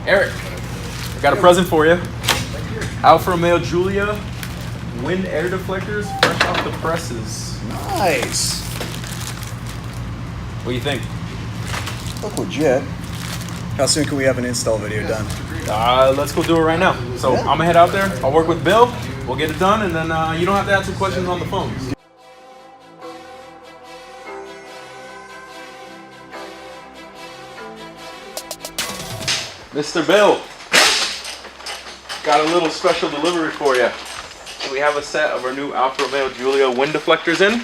Eric, I got a present for you. Alfa Romeo Giulia Wind air deflectors, fresh off the presses. Nice. What do you think? Look legit. How soon can we have an install video done? Let's go do it right now. So I'm gonna head out there. I'll work with Bill. We'll get it done, and then you don't have to answer questions on the phone. Mr. Bill, got a little special delivery for you. We have a set of our new Alfa Romeo Giulia wind deflectors in.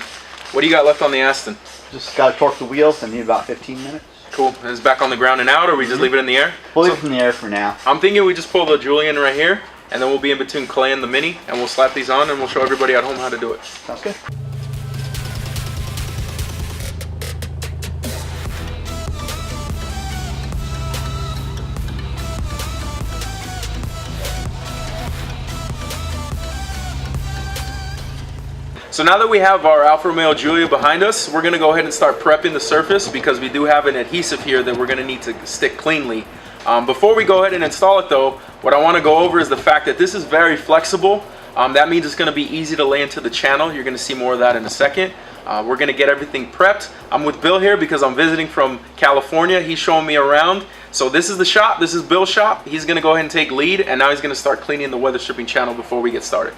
What do you got left on the Aston? Just got to torque the wheels. I need about 15 minutes. Cool. And it's back on the ground and out, or we just leave it in the air? We'll leave it in the air for now. I'm thinking we just pull the Giulia in right here, and then we'll be in between Clay and the Mini, and we'll slap these on, and we'll show everybody at home how to do it. Sounds good. So now that we have our Alfa Romeo Giulia behind us, we're going to go ahead and start prepping the surface because we do have an adhesive here that we're going to need to stick cleanly. Before we go ahead and install it though, what I want to go over is the fact that this is very flexible. That means it's going to be easy to lay into the channel. You're going to see more of that in a second. We're going to get everything prepped. I'm with Bill here because I'm visiting from California. He's showing me around. So this is the shop. This is Bill's shop. He's going to go ahead and take lead, and now he's going to start cleaning the weather stripping channel before we get started.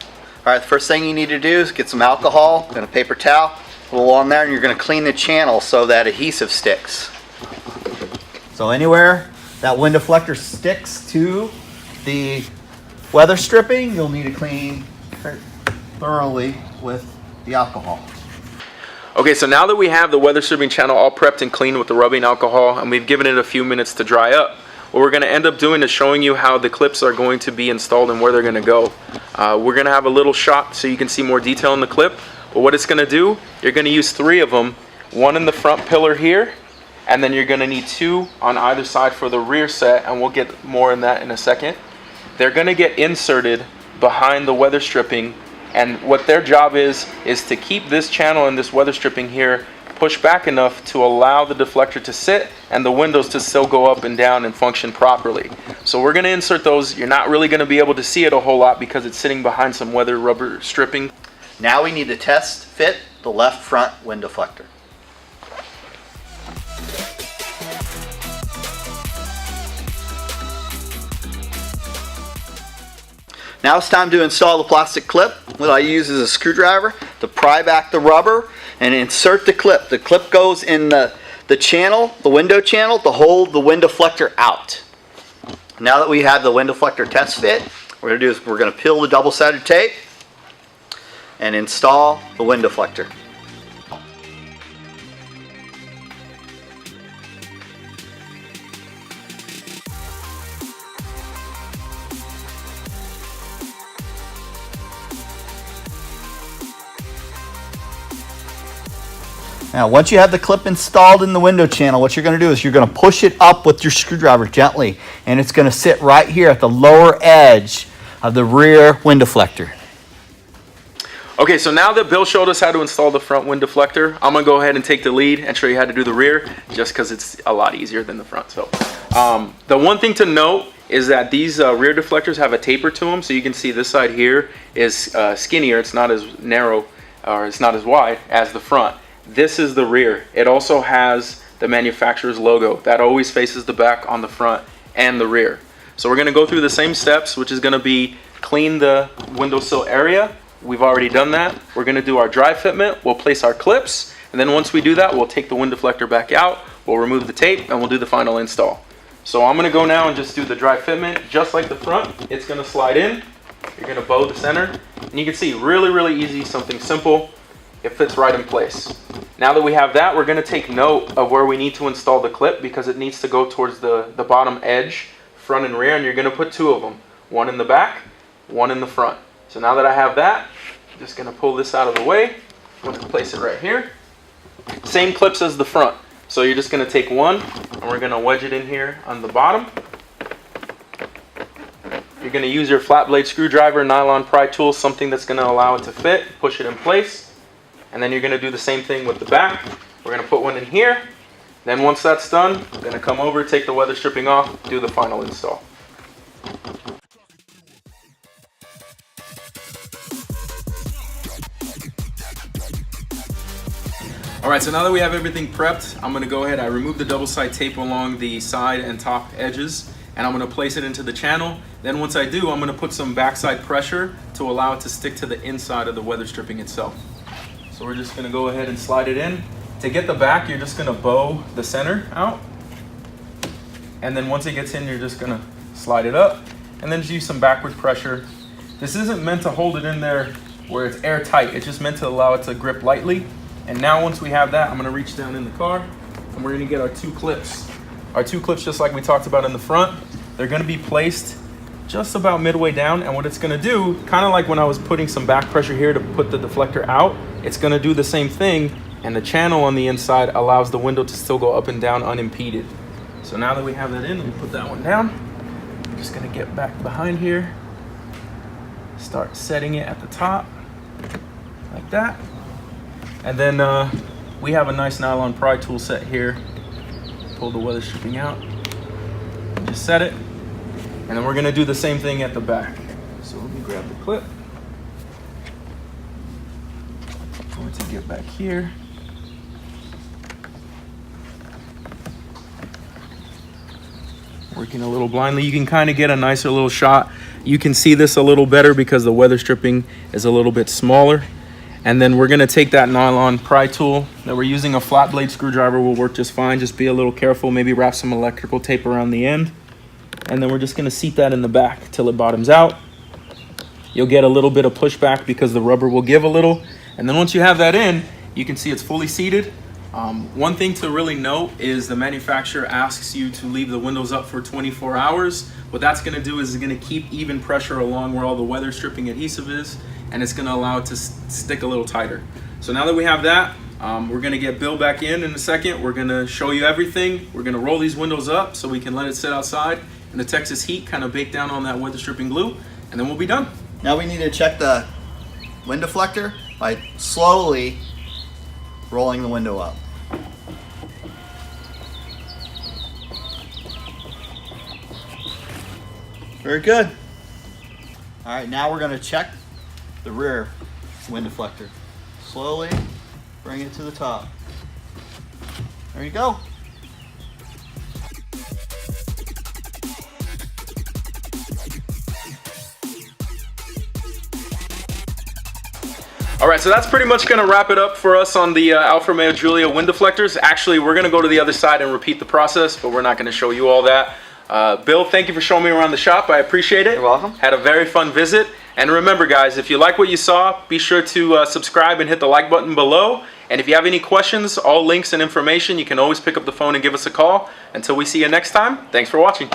All right, the first thing you need to do is get some alcohol and a paper towel, a little on there, and you're going to clean the channel so that adhesive sticks. So anywhere that wind deflector sticks to the weather stripping, you'll need to clean thoroughly with the alcohol. Okay, so now that we have the weather stripping channel all prepped and cleaned with the rubbing alcohol, and we've given it a few minutes to dry up, what we're going to end up doing is showing you how the clips are going to be installed and where they're going to go. We're going to have a little shot so you can see more detail in the clip. But what it's going to do, you're going to use 3 of them, 1 in the front pillar here, and then you're going to need 2 on either side for the rear set, and we'll get more in that in a second. They're going to get inserted behind the weather stripping, and what their job is to keep this channel and this weather stripping here push back enough to allow the deflector to sit and the windows to still go up and down and function properly. So we're going to insert those. You're not really going to be able to see it a whole lot because it's sitting behind some weather rubber stripping. Now we need to test fit the left front wind deflector. Now it's time to install the plastic clip. What I use is a screwdriver to pry back the rubber and insert the clip. The clip goes in the channel, the window channel, to hold the wind deflector out. Now that we have the wind deflector test fit, what we're going to do is we're going to peel the double-sided tape and install the wind deflector. Now once you have the clip installed in the window channel, what you're going to do is you're going to push it up with your screwdriver gently, and it's going to sit right here at the lower edge of the rear wind deflector. Okay, so now that Bill showed us how to install the front wind deflector, I'm going to go ahead and take the lead and show you how to do the rear, just because it's a lot easier than the front. So the one thing to note is that these rear deflectors have a taper to them, so you can see this side here is skinnier. It's not as narrow, or it's not as wide as the front. This is the rear. It also has the manufacturer's logo. That always faces the back on the front and the rear. So we're going to go through the same steps, which is going to be clean the windowsill area. We've already done that. We're going to do our dry fitment. We'll place our clips, and then once we do that, we'll take the wind deflector back out. We'll remove the tape, and we'll do the final install. So I'm going to go now and just do the dry fitment. Just like the front, it's going to slide in. You're going to bow the center, and you can see really easy, something simple. It fits right in place. Now that we have that, we're going to take note of where we need to install the clip because it needs to go towards the bottom edge, front and rear, and you're going to put 2 of them. 1 in the back, 1 in the front. So now that I have that, I'm just going to pull this out of the way. I'm going to place it right here. Same clips as the front. So you're just going to take 1, and we're going to wedge it in here on the bottom. You're going to use your flat blade screwdriver, nylon pry tool, something that's going to allow it to fit, push it in place. And then you're going to do the same thing with the back. We're going to put 1 in here. Then once that's done, we're going to come over, take the weather stripping off, do the final install. All right, so now that we have everything prepped, I'm gonna go ahead, I removed the double side tape along the side and top edges, and I'm gonna place it into the channel. Then once I do, I'm gonna put some backside pressure to allow it to stick to the inside of the weather stripping itself. So we're just gonna go ahead and slide it in. To get the back, you're just gonna bow the center out. And then once it gets in, you're just gonna slide it up, and then just use some backward pressure. This isn't meant to hold it in there where it's airtight. It's just meant to allow it to grip lightly. And now once we have that, I'm gonna reach down in the car and we're gonna get our two clips. Our two clips, just like we talked about in the front, they're gonna be placed just about midway down. And what it's gonna do, kind of like when I was putting some back pressure here to put the deflector out, it's gonna do the same thing. And the channel on the inside allows the window to still go up and down unimpeded. So now that we have that in, let me put that one down. I'm just gonna get back behind here, start setting it at the top, like that. And then we have a nice nylon pry tool set here. Pull the weather stripping out, just set it. And then we're gonna do the same thing at the back. So let me grab the clip. I'm going to get back here. Working a little blindly, you can kind of get a nicer little shot. You can see this a little better because the weather stripping is a little bit smaller. And then we're gonna take that nylon pry tool that we're using, a flat blade screwdriver will work just fine. Just be a little careful, maybe wrap some electrical tape around the end. And then we're just gonna seat that in the back till it bottoms out. You'll get a little bit of pushback because the rubber will give a little. And then once you have that in, you can see it's fully seated. One thing to really note is the manufacturer asks you to leave the windows up for 24 hours. What that's gonna do is it's gonna keep even pressure along where all the weather stripping adhesive is, and it's gonna allow it to stick a little tighter. So now that we have that, we're gonna get Bill back in a second. We're gonna show you everything. We're gonna roll these windows up so we can let it sit outside and the Texas heat kind of bake down on that weather stripping glue, and then we'll be done. Now we need to check the wind deflector by slowly rolling the window up. Very good. All right, now we're gonna check the rear wind deflector. Slowly bring it to the top. There you go. All right, so that's pretty much gonna wrap it up for us on the Alfa Romeo Giulia wind deflectors. Actually, we're gonna go to the other side and repeat the process, but we're not gonna show you all that. Bill, thank you for showing me around the shop. I appreciate it. You're welcome. Had a very fun visit. And remember, guys, if you like what you saw, be sure to subscribe and hit the like button below. And if you have any questions, all links and information, you can always pick up the phone and give us a call. Until we see you next time, thanks for watching.